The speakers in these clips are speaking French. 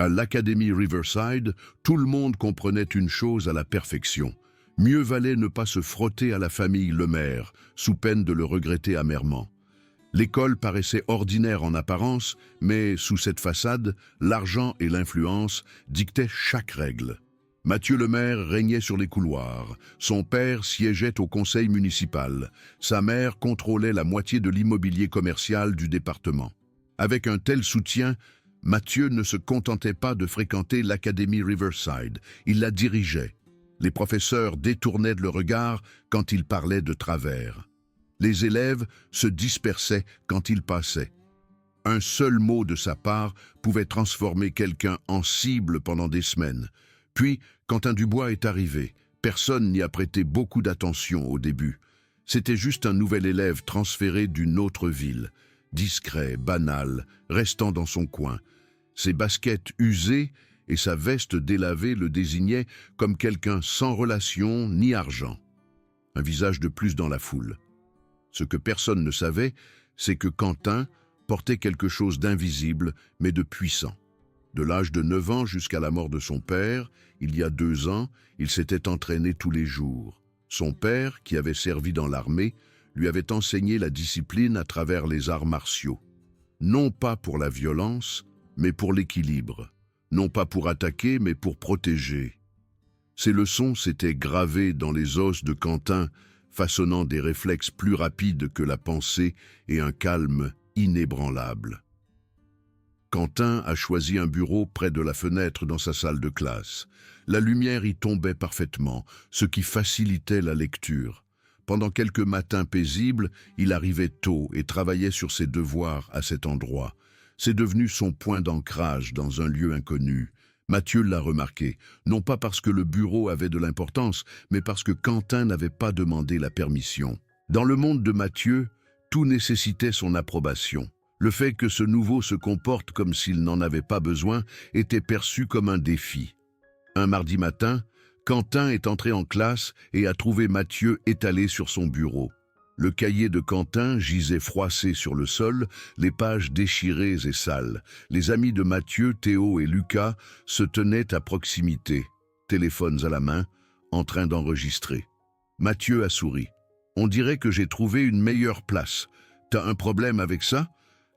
À l'Académie Riverside, tout le monde comprenait une chose à la perfection. Mieux valait ne pas se frotter à la famille Lemaire, sous peine de le regretter amèrement. L'école paraissait ordinaire en apparence, mais sous cette façade, l'argent et l'influence dictaient chaque règle. Mathieu Lemaire régnait sur les couloirs, son père siégeait au conseil municipal, sa mère contrôlait la moitié de l'immobilier commercial du département. Avec un tel soutien, Mathieu ne se contentait pas de fréquenter l'Académie Riverside, il la dirigeait. Les professeurs détournaient le regard quand il parlait de travers. Les élèves se dispersaient quand il passait. Un seul mot de sa part pouvait transformer quelqu'un en cible pendant des semaines. Puis, Quentin Dubois est arrivé. Personne n'y a prêté beaucoup d'attention au début. C'était juste un nouvel élève transféré d'une autre ville. Discret, banal, restant dans son coin. Ses baskets usées et sa veste délavée le désignaient comme quelqu'un sans relation ni argent. Un visage de plus dans la foule. Ce que personne ne savait, c'est que Quentin portait quelque chose d'invisible, mais de puissant. De l'âge de 9 ans jusqu'à la mort de son père, il y a 2 ans, il s'était entraîné tous les jours. Son père, qui avait servi dans l'armée, lui avait enseigné la discipline à travers les arts martiaux. Non pas pour la violence, mais pour l'équilibre. Non pas pour attaquer, mais pour protéger. Ces leçons s'étaient gravées dans les os de Quentin, façonnant des réflexes plus rapides que la pensée et un calme inébranlable. Quentin a choisi un bureau près de la fenêtre dans sa salle de classe. La lumière y tombait parfaitement, ce qui facilitait la lecture. Pendant quelques matins paisibles, il arrivait tôt et travaillait sur ses devoirs à cet endroit. C'est devenu son point d'ancrage dans un lieu inconnu. Mathieu l'a remarqué, non pas parce que le bureau avait de l'importance, mais parce que Quentin n'avait pas demandé la permission. Dans le monde de Mathieu, tout nécessitait son approbation. Le fait que ce nouveau se comporte comme s'il n'en avait pas besoin était perçu comme un défi. Un mardi matin, Quentin est entré en classe et a trouvé Mathieu étalé sur son bureau. Le cahier de Quentin gisait froissé sur le sol, les pages déchirées et sales. Les amis de Mathieu, Théo et Lucas, se tenaient à proximité, téléphones à la main, en train d'enregistrer. Mathieu a souri. « On dirait que j'ai trouvé une meilleure place. T'as un problème avec ça ?»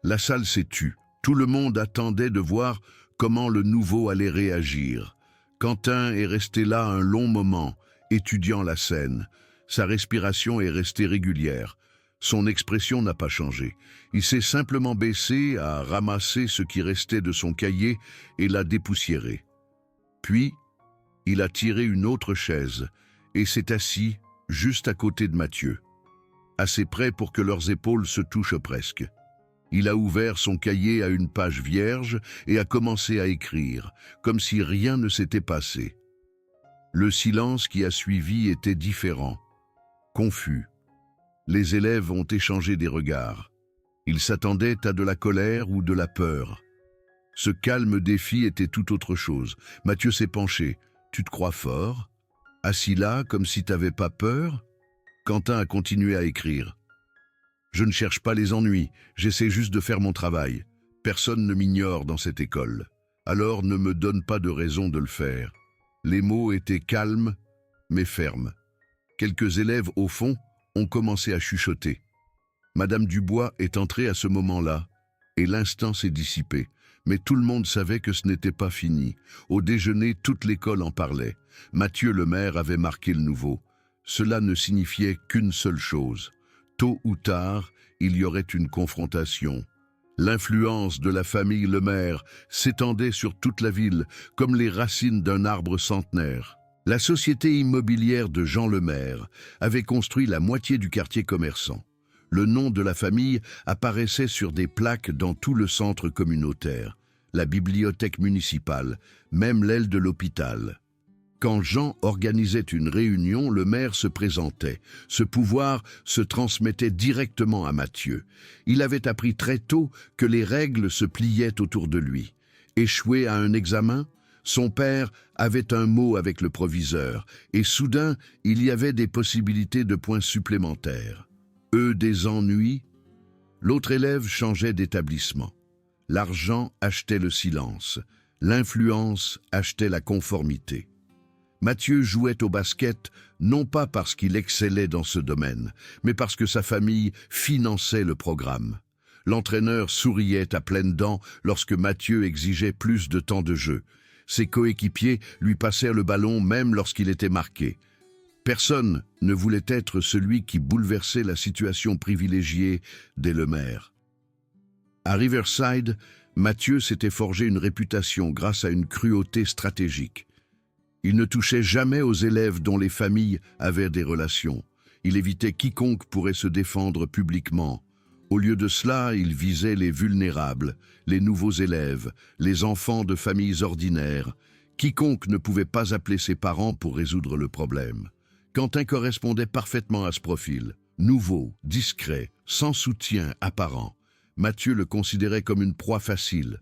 La salle s'est tue. Tout le monde attendait de voir comment le nouveau allait réagir. Quentin est resté là un long moment, étudiant la scène. Sa respiration est restée régulière. Son expression n'a pas changé. Il s'est simplement baissé à ramasser ce qui restait de son cahier et l'a dépoussiéré. Puis, il a tiré une autre chaise et s'est assis juste à côté de Mathieu, assez près pour que leurs épaules se touchent presque. Il a ouvert son cahier à une page vierge et a commencé à écrire, comme si rien ne s'était passé. Le silence qui a suivi était différent. Confus. Les élèves ont échangé des regards. Ils s'attendaient à de la colère ou de la peur. Ce calme défi était tout autre chose. Mathieu s'est penché. « Tu te crois fort ? Assis là, comme si t'avais pas peur ?» Quentin a continué à écrire. « Je ne cherche pas les ennuis, j'essaie juste de faire mon travail. Personne ne m'ignore dans cette école. Alors ne me donne pas de raison de le faire. » Les mots étaient calmes, mais fermes. Quelques élèves, au fond, ont commencé à chuchoter. Madame Dubois est entrée à ce moment-là, et l'instant s'est dissipé. Mais tout le monde savait que ce n'était pas fini. Au déjeuner, toute l'école en parlait. Mathieu Lemaire avait marqué le nouveau. Cela ne signifiait qu'une seule chose. Tôt ou tard, il y aurait une confrontation. L'influence de la famille Lemaire s'étendait sur toute la ville, comme les racines d'un arbre centenaire. La société immobilière de Jean Lemaire avait construit la moitié du quartier commerçant. Le nom de la famille apparaissait sur des plaques dans tout le centre communautaire, la bibliothèque municipale, même l'aile de l'hôpital. Quand Jean organisait une réunion, le maire se présentait. Ce pouvoir se transmettait directement à Mathieu. Il avait appris très tôt que les règles se pliaient autour de lui. Échoué à un examen, son père avait un mot avec le proviseur, et soudain, il y avait des possibilités de points supplémentaires. Eux des ennuis, l'autre élève changeait d'établissement. L'argent achetait le silence. L'influence achetait la conformité. Mathieu jouait au basket non pas parce qu'il excellait dans ce domaine, mais parce que sa famille finançait le programme. L'entraîneur souriait à pleines dents lorsque Mathieu exigeait plus de temps de jeu. Ses coéquipiers lui passèrent le ballon même lorsqu'il était marqué. Personne ne voulait être celui qui bouleversait la situation privilégiée des Lemaire. À Riverside, Mathieu s'était forgé une réputation grâce à une cruauté stratégique. Il ne touchait jamais aux élèves dont les familles avaient des relations. Il évitait quiconque pourrait se défendre publiquement. Au lieu de cela, il visait les vulnérables, les nouveaux élèves, les enfants de familles ordinaires. Quiconque ne pouvait pas appeler ses parents pour résoudre le problème. Quentin correspondait parfaitement à ce profil. Nouveau, discret, sans soutien apparent. Mathieu le considérait comme une proie facile.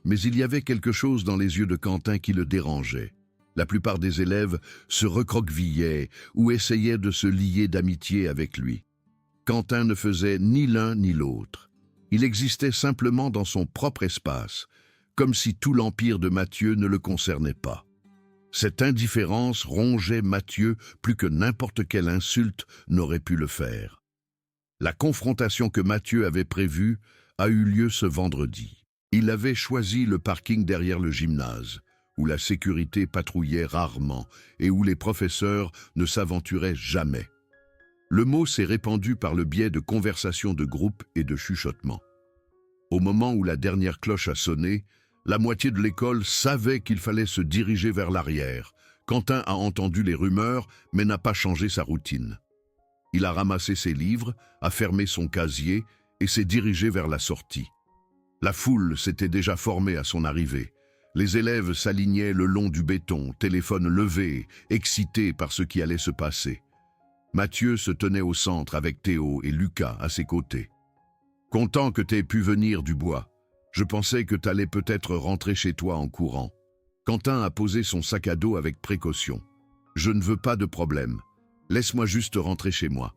Mais il y avait quelque chose dans les yeux de Quentin qui le dérangeait. La plupart des élèves se recroquevillaient ou essayaient de se lier d'amitié avec lui. Quentin ne faisait ni l'un ni l'autre. Il existait simplement dans son propre espace, comme si tout l'empire de Mathieu ne le concernait pas. Cette indifférence rongeait Mathieu plus que n'importe quelle insulte n'aurait pu le faire. La confrontation que Mathieu avait prévue a eu lieu ce vendredi. Il avait choisi le parking derrière le gymnase, où la sécurité patrouillait rarement et où les professeurs ne s'aventuraient jamais. Le mot s'est répandu par le biais de conversations de groupe et de chuchotements. Au moment où la dernière cloche a sonné, la moitié de l'école savait qu'il fallait se diriger vers l'arrière. Quentin a entendu les rumeurs, mais n'a pas changé sa routine. Il a ramassé ses livres, a fermé son casier et s'est dirigé vers la sortie. La foule s'était déjà formée à son arrivée. Les élèves s'alignaient le long du béton, téléphone levé, excités par ce qui allait se passer. Mathieu se tenait au centre avec Théo et Lucas à ses côtés. « Content que t'aies pu venir, Dubois. Je pensais que t'allais peut-être rentrer chez toi en courant. » Quentin a posé son sac à dos avec précaution. « Je ne veux pas de problème. Laisse-moi juste rentrer chez moi. »«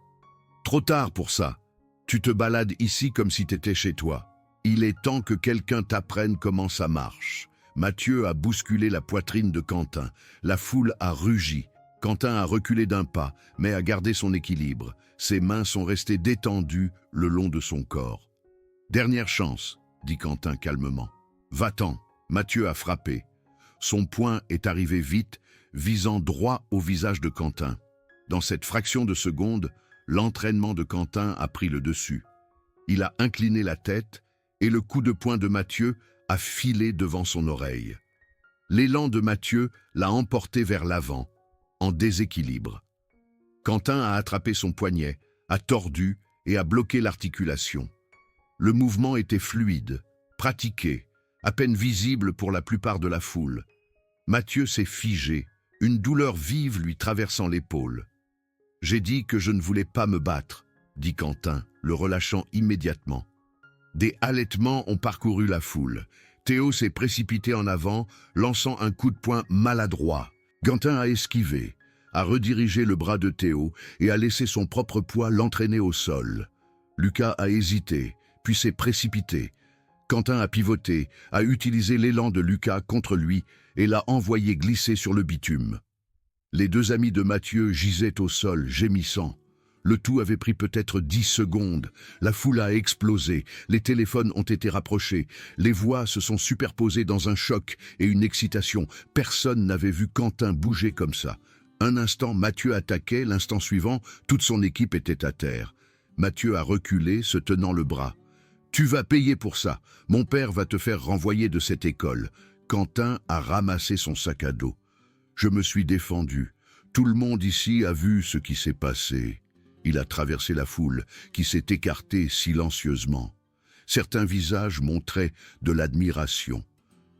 Trop tard pour ça. Tu te balades ici comme si t'étais chez toi. Il est temps que quelqu'un t'apprenne comment ça marche. » Mathieu a bousculé la poitrine de Quentin. La foule a rugi. Quentin a reculé d'un pas, mais a gardé son équilibre. Ses mains sont restées détendues le long de son corps. « Dernière chance, » dit Quentin calmement. « Va-t'en. » Mathieu a frappé. Son poing est arrivé vite, visant droit au visage de Quentin. Dans cette fraction de seconde, l'entraînement de Quentin a pris le dessus. Il a incliné la tête et le coup de poing de Mathieu a filé devant son oreille. L'élan de Mathieu l'a emporté vers l'avant, en déséquilibre. Quentin a attrapé son poignet, a tordu et a bloqué l'articulation. Le mouvement était fluide, pratiqué, à peine visible pour la plupart de la foule. Mathieu s'est figé, une douleur vive lui traversant l'épaule. « J'ai dit que je ne voulais pas me battre », dit Quentin, le relâchant immédiatement. Des halètements ont parcouru la foule. Théo s'est précipité en avant, lançant un coup de poing maladroit. Quentin a esquivé, a redirigé le bras de Théo et a laissé son propre poids l'entraîner au sol. Lucas a hésité, puis s'est précipité. Quentin a pivoté, a utilisé l'élan de Lucas contre lui et l'a envoyé glisser sur le bitume. Les deux amis de Mathieu gisaient au sol, gémissant. Le tout avait pris peut-être 10 secondes. La foule a explosé, les téléphones ont été rapprochés, les voix se sont superposées dans un choc et une excitation. Personne n'avait vu Quentin bouger comme ça. Un instant, Mathieu attaquait, l'instant suivant, toute son équipe était à terre. Mathieu a reculé, se tenant le bras. « Tu vas payer pour ça. Mon père va te faire renvoyer de cette école. » Quentin a ramassé son sac à dos. « Je me suis défendu. Tout le monde ici a vu ce qui s'est passé. » Il a traversé la foule, qui s'est écartée silencieusement. Certains visages montraient de l'admiration.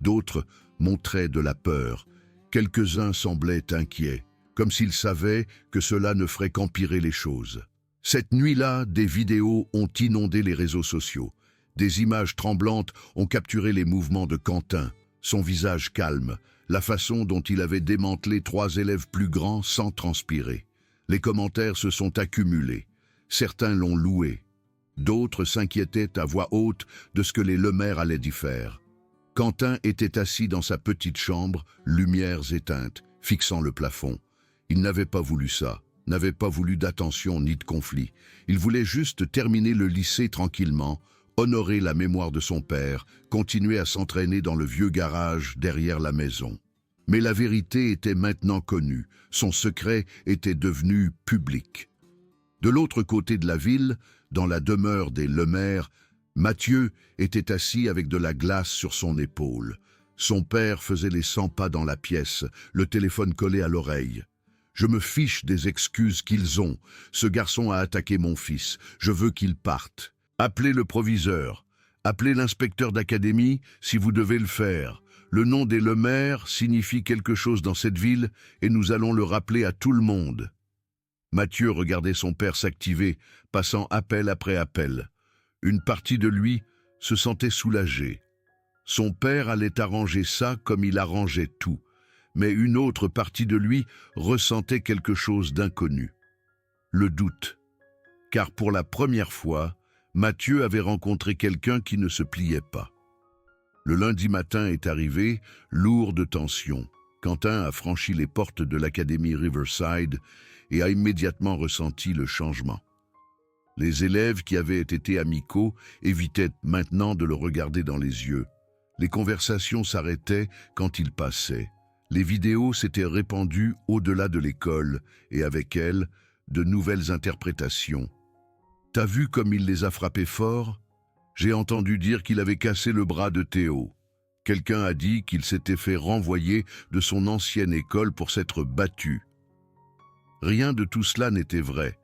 D'autres montraient de la peur. Quelques-uns semblaient inquiets, comme s'ils savaient que cela ne ferait qu'empirer les choses. Cette nuit-là, des vidéos ont inondé les réseaux sociaux. Des images tremblantes ont capturé les mouvements de Quentin, son visage calme, la façon dont il avait démantelé 3 élèves plus grands sans transpirer. Les commentaires se sont accumulés. Certains l'ont loué. D'autres s'inquiétaient à voix haute de ce que les Lemaire allaient y faire. Quentin était assis dans sa petite chambre, lumières éteintes, fixant le plafond. Il n'avait pas voulu ça, n'avait pas voulu d'attention ni de conflit. Il voulait juste terminer le lycée tranquillement, honorer la mémoire de son père, continuer à s'entraîner dans le vieux garage derrière la maison. Mais la vérité était maintenant connue, son secret était devenu public. De l'autre côté de la ville, dans la demeure des Lemaire, Mathieu était assis avec de la glace sur son épaule. Son père faisait les 100 pas dans la pièce, le téléphone collé à l'oreille. « Je me fiche des excuses qu'ils ont. Ce garçon a attaqué mon fils. Je veux qu'il parte. Appelez le proviseur. Appelez l'inspecteur d'académie si vous devez le faire. Le nom des Lemaire signifie quelque chose dans cette ville et nous allons le rappeler à tout le monde. » Mathieu regardait son père s'activer, passant appel après appel. Une partie de lui se sentait soulagée. Son père allait arranger ça comme il arrangeait tout, mais une autre partie de lui ressentait quelque chose d'inconnu. Le doute. Car pour la première fois, Mathieu avait rencontré quelqu'un qui ne se pliait pas. Le lundi matin est arrivé, lourd de tension. Quentin a franchi les portes de l'académie Riverside et a immédiatement ressenti le changement. Les élèves qui avaient été amicaux évitaient maintenant de le regarder dans les yeux. Les conversations s'arrêtaient quand il passait. Les vidéos s'étaient répandues au-delà de l'école et avec elles, de nouvelles interprétations. « T'as vu comme il les a frappés fort ? J'ai entendu dire qu'il avait cassé le bras de Théo. Quelqu'un a dit qu'il s'était fait renvoyer de son ancienne école pour s'être battu. » Rien de tout cela n'était vrai,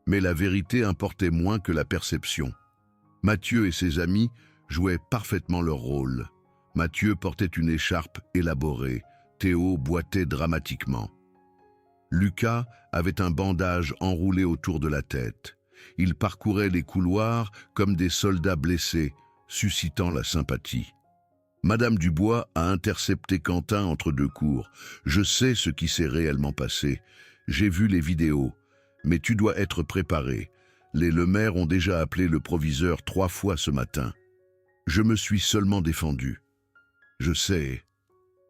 mais la vérité importait moins que la perception. Mathieu et ses amis jouaient parfaitement leur rôle. Mathieu portait une écharpe élaborée, Théo boitait dramatiquement. Lucas avait un bandage enroulé autour de la tête. Il parcourait les couloirs comme des soldats blessés, suscitant la sympathie. Madame Dubois a intercepté Quentin entre deux cours. « Je sais ce qui s'est réellement passé. J'ai vu les vidéos. Mais tu dois être préparé. Les Lemaire ont déjà appelé le proviseur 3 fois ce matin. Je me suis seulement défendu. Je sais.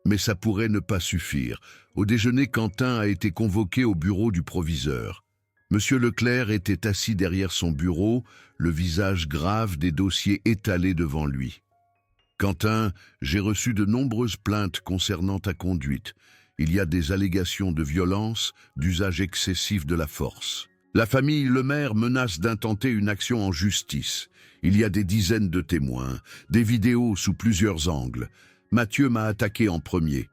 Mais ça pourrait ne pas suffire. Au déjeuner, Quentin a été convoqué au bureau du proviseur. Monsieur Leclerc était assis derrière son bureau, le visage grave, des dossiers étalés devant lui. « Quentin, j'ai reçu de nombreuses plaintes concernant ta conduite. Il y a des allégations de violence, d'usage excessif de la force. La famille Lemaire menace d'intenter une action en justice. Il y a des dizaines de témoins, des vidéos sous plusieurs angles. Mathieu m'a attaqué en premier. »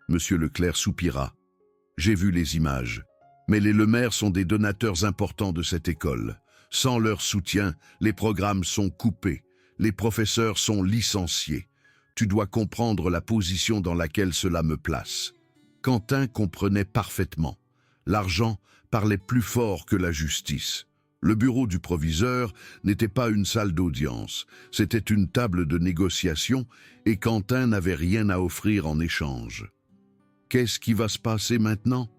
Monsieur Leclerc soupira. « J'ai vu les images. Mais les Lemaire sont des donateurs importants de cette école. Sans leur soutien, les programmes sont coupés. Les professeurs sont licenciés. Tu dois comprendre la position dans laquelle cela me place. » Quentin comprenait parfaitement. L'argent parlait plus fort que la justice. Le bureau du proviseur n'était pas une salle d'audience, c'était une table de négociation et Quentin n'avait rien à offrir en échange. Qu'est-ce qui va se passer maintenant?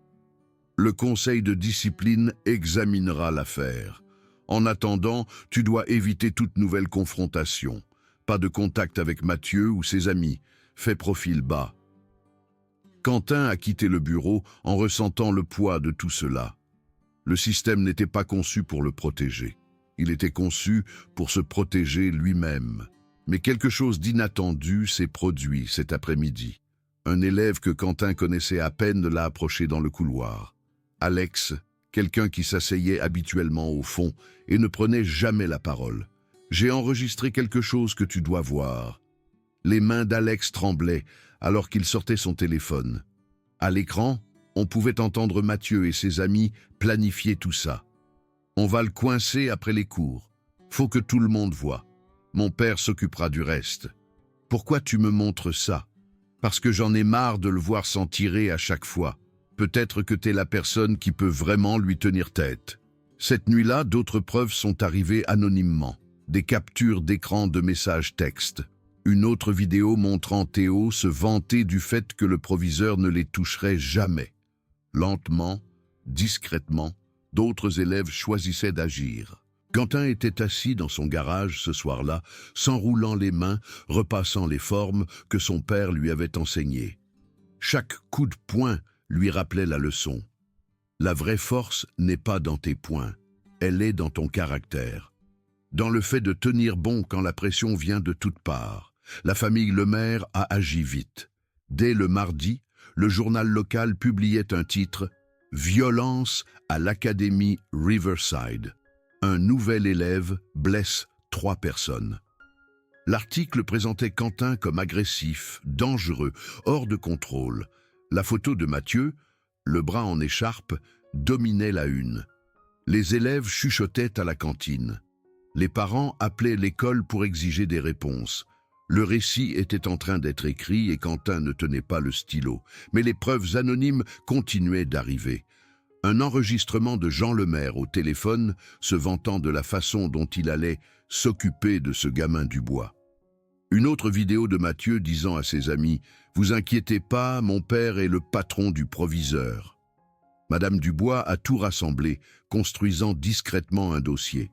Le conseil de discipline examinera l'affaire. En attendant, tu dois éviter toute nouvelle confrontation. Pas de contact avec Mathieu ou ses amis. Fais profil bas. Quentin a quitté le bureau en ressentant le poids de tout cela. Le système n'était pas conçu pour le protéger. Il était conçu pour se protéger lui-même. Mais quelque chose d'inattendu s'est produit cet après-midi. Un élève que Quentin connaissait à peine l'a approché dans le couloir. Alex, quelqu'un qui s'asseyait habituellement au fond et ne prenait jamais la parole. « J'ai enregistré quelque chose que tu dois voir. » Les mains d'Alex tremblaient alors qu'il sortait son téléphone. À l'écran, on pouvait entendre Mathieu et ses amis planifier tout ça. « On va le coincer après les cours. Faut que tout le monde voie. Mon père s'occupera du reste. Pourquoi tu me montres ça? Parce que j'en ai marre de le voir s'en tirer à chaque fois. Peut-être que t'es la personne qui peut vraiment lui tenir tête. » Cette nuit-là, d'autres preuves sont arrivées anonymement. Des captures d'écran de messages textes. Une autre vidéo montrant Théo se vanter du fait que le proviseur ne les toucherait jamais. Lentement, discrètement, d'autres élèves choisissaient d'agir. Quentin était assis dans son garage ce soir-là, s'enroulant les mains, repassant les formes que son père lui avait enseignées. Chaque coup de poing lui rappelait la leçon. La vraie force n'est pas dans tes poings, elle est dans ton caractère. Dans le fait de tenir bon quand la pression vient de toutes parts. La famille Lemaire a agi vite. Dès le mardi, le journal local publiait un titre « Violence à l'Académie Riverside ». Un nouvel élève blesse 3 personnes. L'article présentait Quentin comme agressif, dangereux, hors de contrôle. La photo de Mathieu, le bras en écharpe, dominait la une. Les élèves chuchotaient à la cantine. Les parents appelaient l'école pour exiger des réponses. Le récit était en train d'être écrit et Quentin ne tenait pas le stylo. Mais les preuves anonymes continuaient d'arriver. Un enregistrement de Jean Lemaire au téléphone, se vantant de la façon dont il allait s'occuper de ce gamin du bois. Une autre vidéo de Mathieu disant à ses amis « Vous inquiétez pas, mon père est le patron du proviseur ». Madame Dubois a tout rassemblé, construisant discrètement un dossier.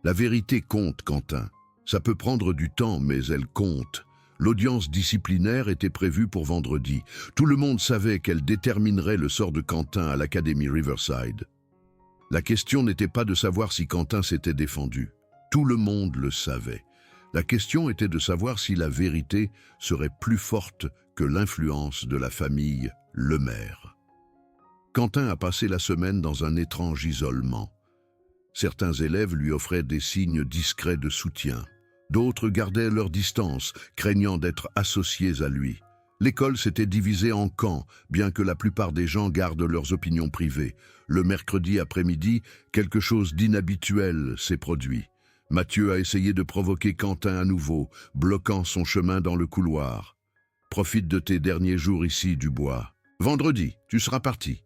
La vérité compte, Quentin. Ça peut prendre du temps, mais elle compte. L'audience disciplinaire était prévue pour vendredi. Tout le monde savait qu'elle déterminerait le sort de Quentin à l'Académie Riverside. La question n'était pas de savoir si Quentin s'était défendu. Tout le monde le savait. La question était de savoir si la vérité serait plus forte que l'influence de la famille Lemaire. Quentin a passé la semaine dans un étrange isolement. Certains élèves lui offraient des signes discrets de soutien. D'autres gardaient leur distance, craignant d'être associés à lui. L'école s'était divisée en camps, bien que la plupart des gens gardent leurs opinions privées. Le mercredi après-midi, quelque chose d'inhabituel s'est produit. Mathieu a essayé de provoquer Quentin à nouveau, bloquant son chemin dans le couloir. « Profite de tes derniers jours ici, Dubois. Vendredi, tu seras parti. »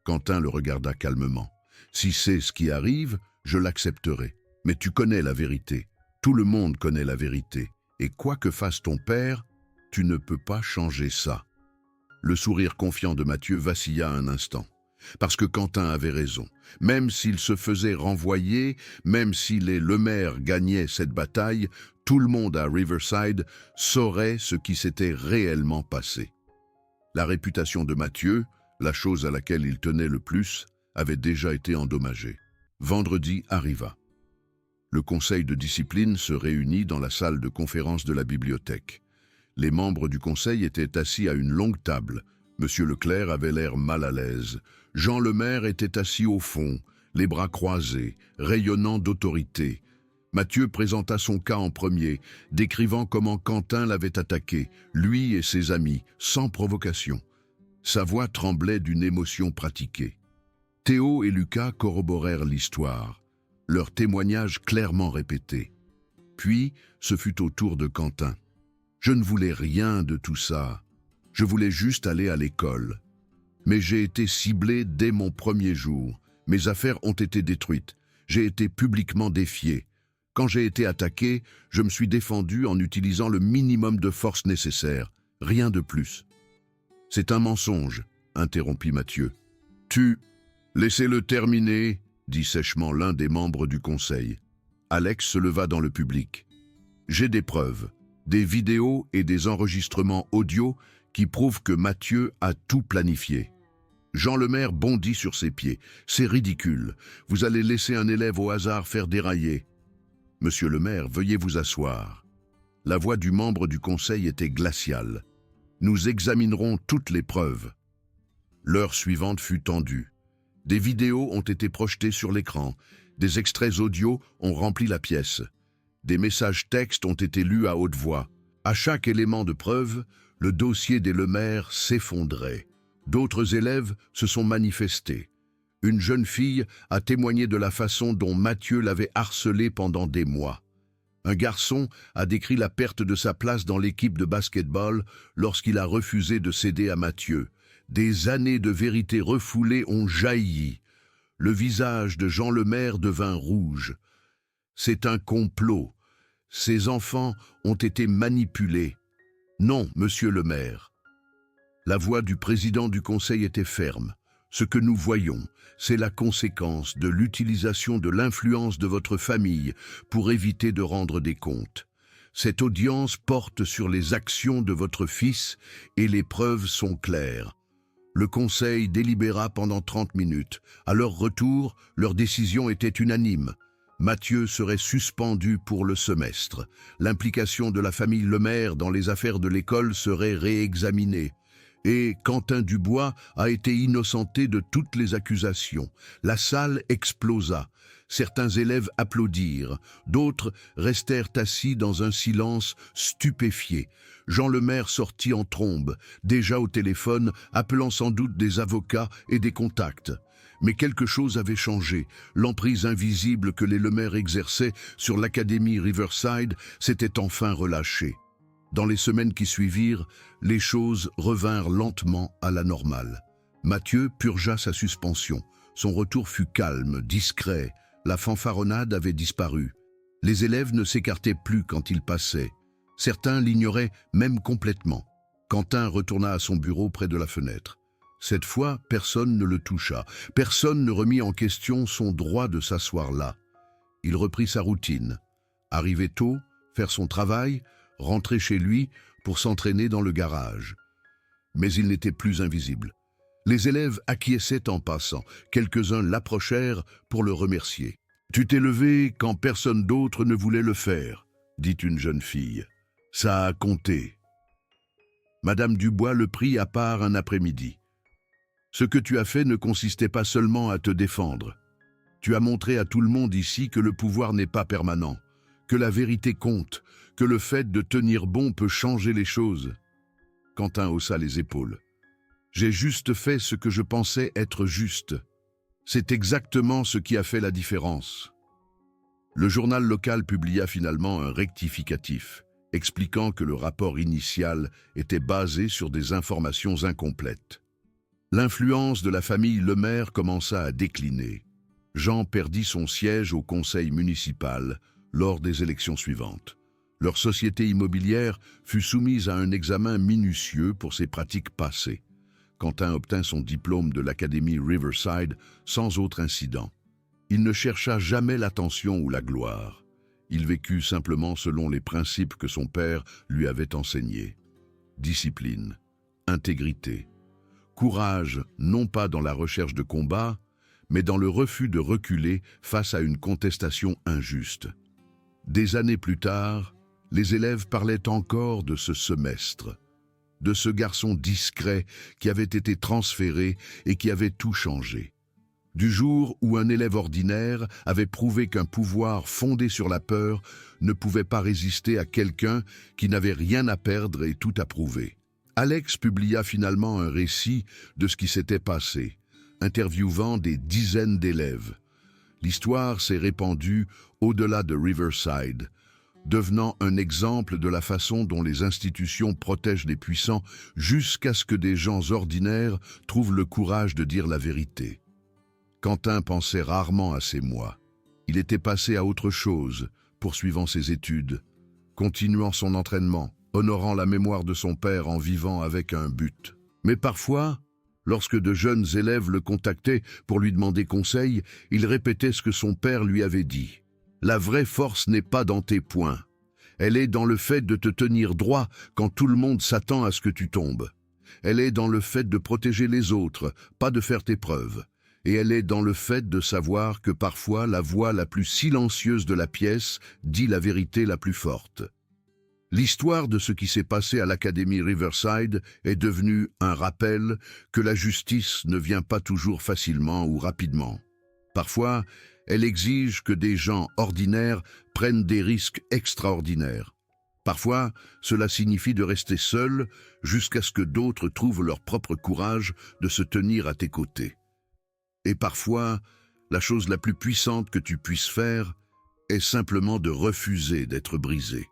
Quentin le regarda calmement. « Si c'est ce qui arrive, je l'accepterai. Mais tu connais la vérité. Tout le monde connaît la vérité. Et quoi que fasse ton père, tu ne peux pas changer ça. » Le sourire confiant de Mathieu vacilla un instant. Parce que Quentin avait raison. Même s'il se faisait renvoyer, même si les Lemaire gagnaient cette bataille, tout le monde à Riverside saurait ce qui s'était réellement passé. La réputation de Mathieu, la chose à laquelle il tenait le plus, avait déjà été endommagée. Vendredi arriva. Le conseil de discipline se réunit dans la salle de conférence de la bibliothèque. Les membres du conseil étaient assis à une longue table. Monsieur Leclerc avait l'air mal à l'aise. Jean Lemaire était assis au fond, les bras croisés, rayonnant d'autorité. Mathieu présenta son cas en premier, décrivant comment Quentin l'avait attaqué, lui et ses amis, sans provocation. Sa voix tremblait d'une émotion pratiquée. Théo et Lucas corroborèrent l'histoire, leur témoignage clairement répété. Puis, ce fut au tour de Quentin. « Je ne voulais rien de tout ça. Je voulais juste aller à l'école. Mais j'ai été ciblé dès mon premier jour. Mes affaires ont été détruites. J'ai été publiquement défié. Quand j'ai été attaqué, je me suis défendu en utilisant le minimum de force nécessaire. Rien de plus. » « C'est un mensonge, » interrompit Mathieu. « Laissez-le terminer, » dit sèchement l'un des membres du conseil. Alex se leva dans le public. « J'ai des preuves, des vidéos et des enregistrements audio qui prouvent que Mathieu a tout planifié. » Jean Lemaire bondit sur ses pieds. « C'est ridicule. Vous allez laisser un élève au hasard faire dérailler. »« Monsieur Lemaire, veuillez vous asseoir. » La voix du membre du conseil était glaciale. « Nous examinerons toutes les preuves. » L'heure suivante fut tendue. Des vidéos ont été projetées sur l'écran. Des extraits audio ont rempli la pièce. Des messages textes ont été lus à haute voix. À chaque élément de preuve, le dossier des Lemaire s'effondrait. D'autres élèves se sont manifestés. Une jeune fille a témoigné de la façon dont Mathieu l'avait harcelée pendant des mois. Un garçon a décrit la perte de sa place dans l'équipe de basket-ball lorsqu'il a refusé de céder à Mathieu. Des années de vérité refoulées ont jailli. Le visage de Jean Lemaire devint rouge. C'est un complot. Ces enfants ont été manipulés. Non, monsieur Lemaire. La voix du président du conseil était ferme. Ce que nous voyons, c'est la conséquence de l'utilisation de l'influence de votre famille pour éviter de rendre des comptes. Cette audience porte sur les actions de votre fils et les preuves sont claires. Le conseil délibéra pendant 30 minutes. À leur retour, leur décision était unanime. Mathieu serait suspendu pour le semestre. L'implication de la famille Lemaire dans les affaires de l'école serait réexaminée. Et Quentin Dubois a été innocenté de toutes les accusations. La salle explosa. Certains élèves applaudirent, d'autres restèrent assis dans un silence stupéfié. Jean Lemaire sortit en trombe, déjà au téléphone, appelant sans doute des avocats et des contacts. Mais quelque chose avait changé. L'emprise invisible que les Lemaire exerçaient sur l'académie Riverside s'était enfin relâchée. Dans les semaines qui suivirent, les choses revinrent lentement à la normale. Mathieu purgea sa suspension. Son retour fut calme, discret. La fanfaronnade avait disparu. Les élèves ne s'écartaient plus quand il passait. Certains l'ignoraient même complètement. Quentin retourna à son bureau près de la fenêtre. Cette fois, personne ne le toucha. Personne ne remit en question son droit de s'asseoir là. Il reprit sa routine. Arriver tôt, faire son travail, rentrer chez lui pour s'entraîner dans le garage. Mais il n'était plus invisible. Les élèves acquiesçaient en passant. Quelques-uns l'approchèrent pour le remercier. « Tu t'es levé quand personne d'autre ne voulait le faire », dit une jeune fille. « Ça a compté. » Madame Dubois le prit à part un après-midi. « Ce que tu as fait ne consistait pas seulement à te défendre. Tu as montré à tout le monde ici que le pouvoir n'est pas permanent, que la vérité compte, que le fait de tenir bon peut changer les choses. » Quentin haussa les épaules. « J'ai juste fait ce que je pensais être juste. C'est exactement ce qui a fait la différence. » Le journal local publia finalement un rectificatif, expliquant que le rapport initial était basé sur des informations incomplètes. L'influence de la famille Lemaire commença à décliner. Jean perdit son siège au conseil municipal lors des élections suivantes. Leur société immobilière fut soumise à un examen minutieux pour ses pratiques passées. Quentin obtint son diplôme de l'académie Riverside sans autre incident. Il ne chercha jamais l'attention ou la gloire. Il vécut simplement selon les principes que son père lui avait enseignés. Discipline, intégrité, courage non pas dans la recherche de combat, mais dans le refus de reculer face à une contestation injuste. Des années plus tard, les élèves parlaient encore de ce semestre, de ce garçon discret qui avait été transféré et qui avait tout changé. Du jour où un élève ordinaire avait prouvé qu'un pouvoir fondé sur la peur ne pouvait pas résister à quelqu'un qui n'avait rien à perdre et tout à prouver. Alex publia finalement un récit de ce qui s'était passé, interviewant des dizaines d'élèves. L'histoire s'est répandue au-delà de Riverside, devenant un exemple de la façon dont les institutions protègent les puissants jusqu'à ce que des gens ordinaires trouvent le courage de dire la vérité. Quentin pensait rarement à ces mois. Il était passé à autre chose, poursuivant ses études, continuant son entraînement, honorant la mémoire de son père en vivant avec un but. Mais parfois, lorsque de jeunes élèves le contactaient pour lui demander conseil, il répétait ce que son père lui avait dit. La vraie force n'est pas dans tes poings. Elle est dans le fait de te tenir droit quand tout le monde s'attend à ce que tu tombes. Elle est dans le fait de protéger les autres, pas de faire tes preuves. Et elle est dans le fait de savoir que parfois la voix la plus silencieuse de la pièce dit la vérité la plus forte. L'histoire de ce qui s'est passé à l'Académie Riverside est devenue un rappel que la justice ne vient pas toujours facilement ou rapidement. Parfois, elle exige que des gens ordinaires prennent des risques extraordinaires. Parfois, cela signifie de rester seul jusqu'à ce que d'autres trouvent leur propre courage de se tenir à tes côtés. Et parfois, la chose la plus puissante que tu puisses faire est simplement de refuser d'être brisé.